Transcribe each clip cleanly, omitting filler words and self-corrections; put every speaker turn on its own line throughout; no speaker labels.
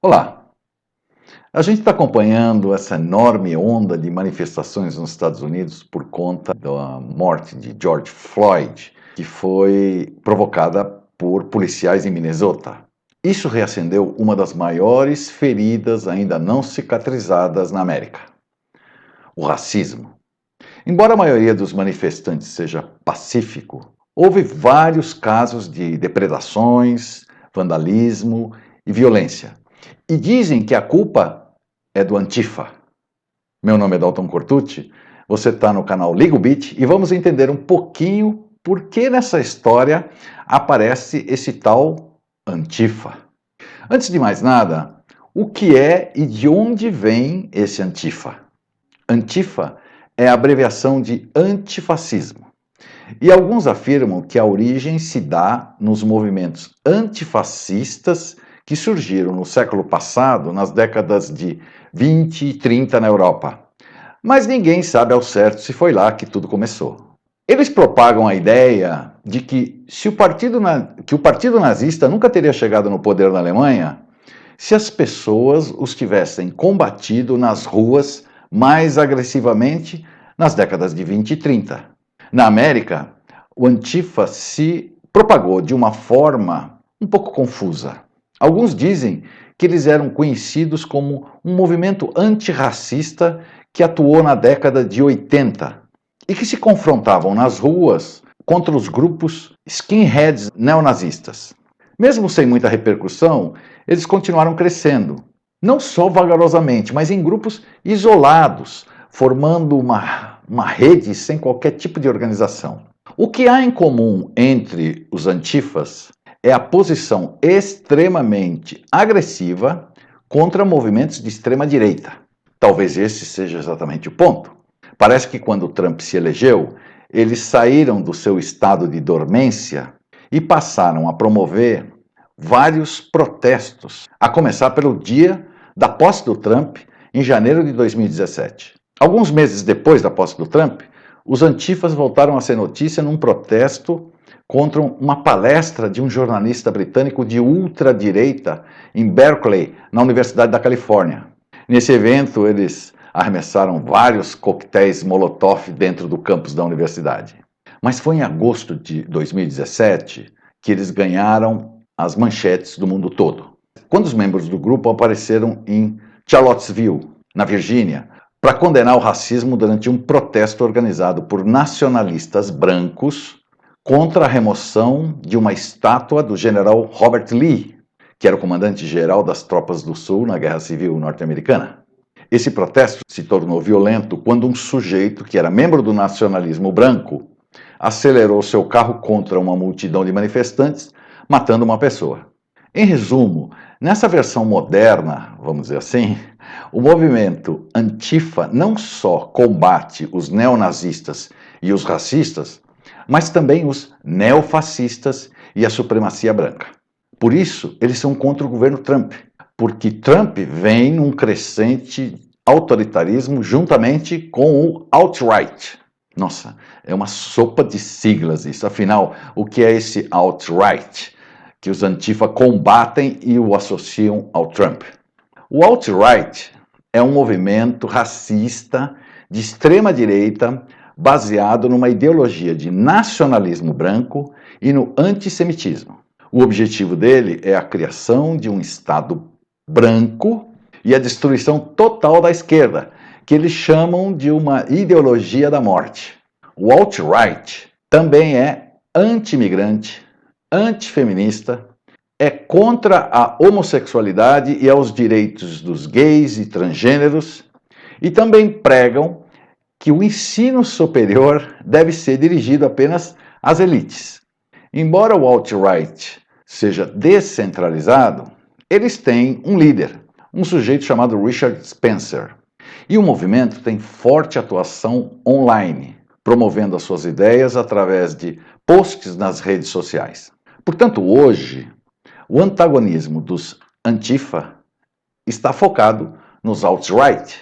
Olá! A gente está acompanhando essa enorme onda de manifestações nos Estados Unidos por conta da morte de George Floyd, que foi provocada por policiais em Minnesota. Isso reacendeu uma das maiores feridas ainda não cicatrizadas na América: o racismo. Embora a maioria dos manifestantes seja pacífico, houve vários casos de depredações, vandalismo e violência. E dizem que a culpa é do Antifa. Meu nome é Dalton Cortucci, você está no canal Liga o Beat e vamos entender um pouquinho por que nessa história aparece esse tal Antifa. Antes de mais nada, o que é e de onde vem esse Antifa? Antifa é a abreviação de antifascismo. E alguns afirmam que a origem se dá nos movimentos antifascistas que surgiram no século passado, nas décadas de 20 e 30 na Europa. Mas ninguém sabe ao certo se foi lá que tudo começou. Eles propagam a ideia de que o partido nazista nunca teria chegado no poder na Alemanha se as pessoas os tivessem combatido nas ruas mais agressivamente nas décadas de 20 e 30. Na América, o Antifa se propagou de uma forma um pouco confusa. Alguns dizem que eles eram conhecidos como um movimento antirracista que atuou na década de 80 e que se confrontavam nas ruas contra os grupos skinheads neonazistas. Mesmo sem muita repercussão, eles continuaram crescendo, não só vagarosamente, mas em grupos isolados, formando uma rede sem qualquer tipo de organização. O que há em comum entre os antifas é a posição extremamente agressiva contra movimentos de extrema-direita. Talvez esse seja exatamente o ponto. Parece que quando Trump se elegeu, eles saíram do seu estado de dormência e passaram a promover vários protestos, a começar pelo dia da posse do Trump, em janeiro de 2017. Alguns meses depois da posse do Trump, os antifas voltaram a ser notícia num protesto contra uma palestra de um jornalista britânico de ultradireita em Berkeley, na Universidade da Califórnia. Nesse evento, eles arremessaram vários coquetéis Molotov dentro do campus da universidade. Mas foi em agosto de 2017 que eles ganharam as manchetes do mundo todo, quando os membros do grupo apareceram em Charlottesville, na Virgínia, para condenar o racismo durante um protesto organizado por nacionalistas brancos contra a remoção de uma estátua do general Robert Lee, que era o comandante-geral das tropas do Sul na Guerra Civil Norte-Americana. Esse protesto se tornou violento quando um sujeito, que era membro do nacionalismo branco, acelerou seu carro contra uma multidão de manifestantes, matando uma pessoa. Em resumo, nessa versão moderna, vamos dizer assim, o movimento Antifa não só combate os neonazistas e os racistas, mas também os neofascistas e a supremacia branca. Por isso, eles são contra o governo Trump, porque Trump vem num crescente autoritarismo juntamente com o alt-right. Nossa, é uma sopa de siglas isso. Afinal, o que é esse alt-right que os Antifa combatem e o associam ao Trump? O alt-right é um movimento racista de extrema-direita baseado numa ideologia de nacionalismo branco e no antissemitismo. O objetivo dele é a criação de um Estado branco e a destruição total da esquerda, que eles chamam de uma ideologia da morte. O alt-right também é anti-imigrante, antifeminista, é contra a homossexualidade e aos direitos dos gays e transgêneros, e também pregam que o ensino superior deve ser dirigido apenas às elites. Embora o alt-right seja descentralizado, eles têm um líder, um sujeito chamado Richard Spencer. E o movimento tem forte atuação online, promovendo as suas ideias através de posts nas redes sociais. Portanto, hoje, o antagonismo dos Antifa está focado nos alt-right,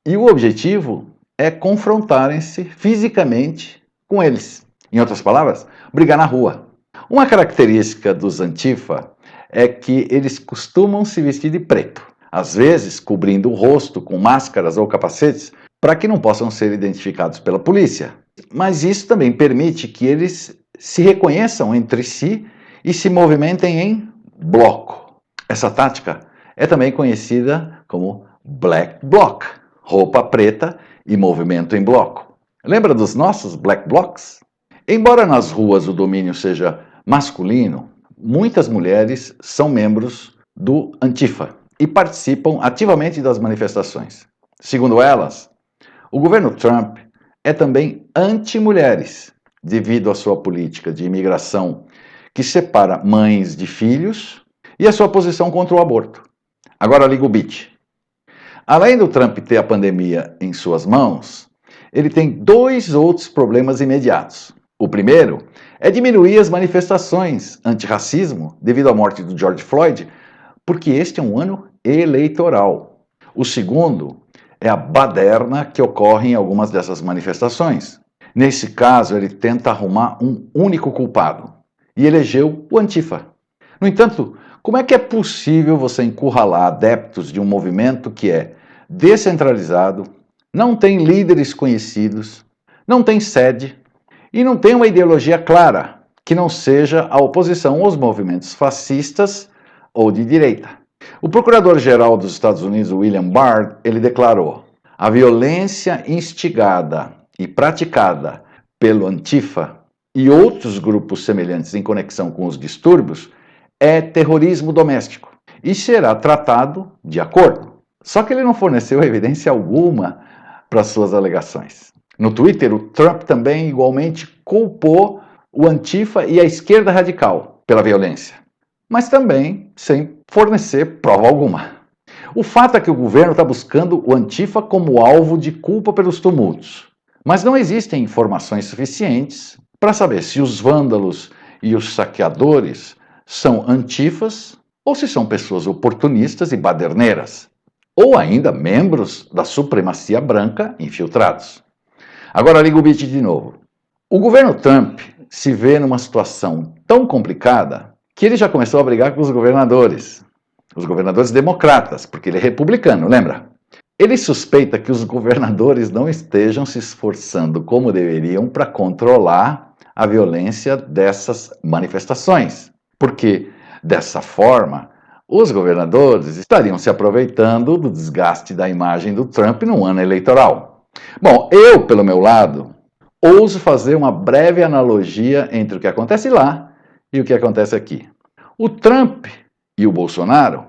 e o objetivo é confrontarem-se fisicamente com eles. Em outras palavras, brigar na rua. Uma característica dos Antifa é que eles costumam se vestir de preto. às vezes cobrindo o rosto com máscaras ou capacetes para que não possam ser identificados pela polícia. Mas isso também permite que eles se reconheçam entre si e se movimentem em bloco. Essa tática é também conhecida como Black Bloc, roupa preta e movimento em bloco. Lembra dos nossos Black Blocs? Embora nas ruas o domínio seja masculino, muitas mulheres são membros do Antifa e participam ativamente das manifestações. Segundo elas, o governo Trump é também anti-mulheres, devido à sua política de imigração que separa mães de filhos e a sua posição contra o aborto. Agora liga o beat. Além do Trump ter a pandemia em suas mãos, ele tem dois outros problemas imediatos. O primeiro é diminuir as manifestações antirracismo devido à morte do George Floyd, porque este é um ano eleitoral. O segundo é a baderna que ocorre em algumas dessas manifestações. Nesse caso, ele tenta arrumar um único culpado e elegeu o Antifa. No entanto, como é que é possível você encurralar adeptos de um movimento que é descentralizado, não tem líderes conhecidos, não tem sede e não tem uma ideologia clara, que não seja a oposição aos movimentos fascistas ou de direita? O procurador-geral dos Estados Unidos, William Barr, ele declarou: a violência instigada e praticada pelo Antifa e outros grupos semelhantes em conexão com os distúrbios é terrorismo doméstico e será tratado de acordo. Só que ele não forneceu evidência alguma para suas alegações. No Twitter, o Trump também igualmente culpou o Antifa e a esquerda radical pela violência, mas também sem fornecer prova alguma. O fato é que o governo está buscando o Antifa como alvo de culpa pelos tumultos, mas não existem informações suficientes para saber se os vândalos e os saqueadores são antifas ou se são pessoas oportunistas e baderneiras, ou ainda membros da supremacia branca infiltrados. Agora liga o beat de novo. O governo Trump se vê numa situação tão complicada que ele já começou a brigar com os governadores democratas, porque ele é republicano, lembra? Ele suspeita que os governadores não estejam se esforçando como deveriam para controlar a violência dessas manifestações, porque dessa forma os governadores estariam se aproveitando do desgaste da imagem do Trump no ano eleitoral. Bom, eu, pelo meu lado, ouso fazer uma breve analogia entre o que acontece lá e o que acontece aqui. O Trump e o Bolsonaro,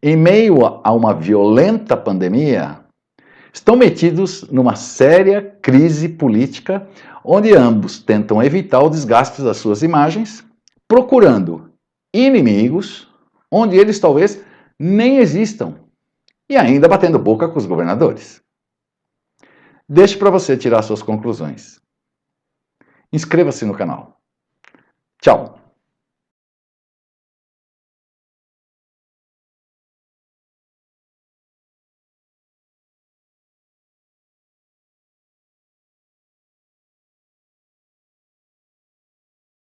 em meio a uma violenta pandemia, estão metidos numa séria crise política, onde ambos tentam evitar o desgaste das suas imagens, procurando inimigos onde eles talvez nem existam, e ainda batendo boca com os governadores. Deixe para você tirar suas conclusões. Inscreva-se no canal. Tchau!